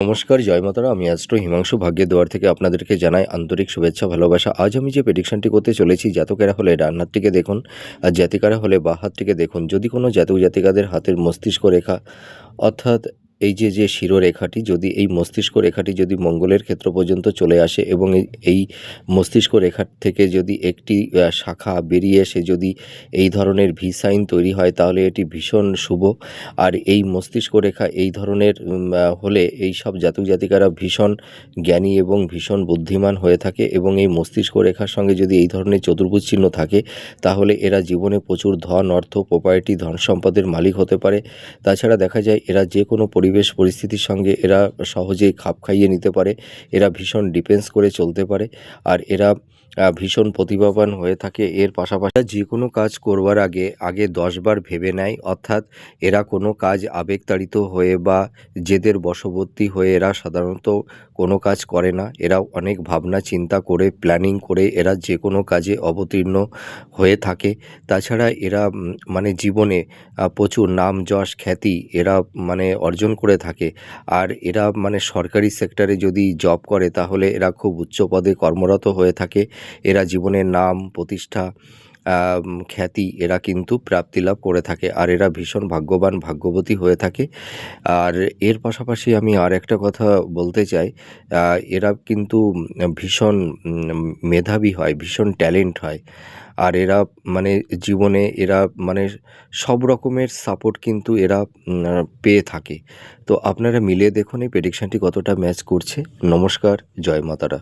নমস্কার, জয় মাতারা। আমি অ্যাস্ট্রো হিমাংশু ভাগ্যের দুয়ার থেকে আপনাদেরকে জানাই আন্তরিক শুভেচ্ছা, ভালোবাসা। আজ আমি যে প্রেডিকশনটি করতে চলেছি, জাতকেরা হলে ডান হাতটিকে দেখুন আর জাতিকারা হলে বাঁ হাতটিকে দেখুন। যদি কোনো জাতক জাতিকাদের হাতের মস্তিষ্ক রেখা অর্থাৎ এই যে শিরোরেখাটি, যদি এই মস্তিষ্ক রেখাটি যদি মঙ্গলের ক্ষেত্র পর্যন্ত চলে আসে এবং এই মস্তিষ্ক রেখার থেকে যদি একটি শাখা বেরিয়ে এসে যদি এই ধরনের ভি সাইন তৈরি হয়, তাহলে এটি ভীষণ শুভ। আর এই মস্তিষ্ক রেখা এই ধরনের হলে এই সব জাতক জাতিকারা ভীষণ জ্ঞানী এবং ভীষণ বুদ্ধিমান হয়ে থাকে। এবং এই মস্তিষ্ক রেখার সঙ্গে যদি এই ধরনের চতুর্ভুজ চিহ্ন থাকে, তাহলে এরা জীবনে প্রচুর ধন, অর্থ, প্রপার্টি, ধন সম্পদের মালিক হতে পারে। তাছাড়া দেখা যায় এরা যে কোনো পরিবেশ পরিস্থিতির সঙ্গে এরা সহজেই খাপ খাইয়ে নিতে পারে। এরা ভীষণ ডিফেন্স করে চলতে পারে। আর এরা ভীষণ প্রতিভাবান হয়ে থাকে। এর পাশাপাশি যে কোনো কাজ করবার আগে 10 বার ভেবে নেয়। অর্থাৎ এরা কোনো কাজ আবেগতাড়িত হয়ে বা জেদের বশবর্তী হয়ে এরা সাধারণত কোনো কাজ করে না। এরা অনেক ভাবনা চিন্তা করে, প্ল্যানিং করে এরা যে কোনো কাজে অবতীর্ণ হয়ে থাকে। তাছাড়া এরা মানে জীবনে প্রচুর নাম, যশ, খ্যাতি এরা মানে অর্জন করে থাকে। আর এরা মানে সরকারি সেক্টরে যদি জব করে, তাহলে এরা খুব উচ্চ পদে কর্মরত হয়ে থাকে। এরা জীবনের নাম, প্রতিষ্ঠা, খ্যাতি এরা কিন্তু প্রাপ্তিলাভ করে থাকে। আর এরা ভীষণ ভাগ্যবান, ভাগ্যবতী হয়ে থাকে। আর এর পাশাপাশি আমি আর একটা কথা বলতে চাই, এরা কিন্তু ভীষণ মেধাবী হয়, ভীষণ ট্যালেন্ট হয়। আর এরা মানে জীবনে এরা মানে সব রকমের সাপোর্ট কিন্তু এরা পেয়ে থাকে। তো আপনারা মিলিয়ে দেখুন এই প্রেডিকশানটি কতটা ম্যাচ করছে। নমস্কার, জয় মাতারা।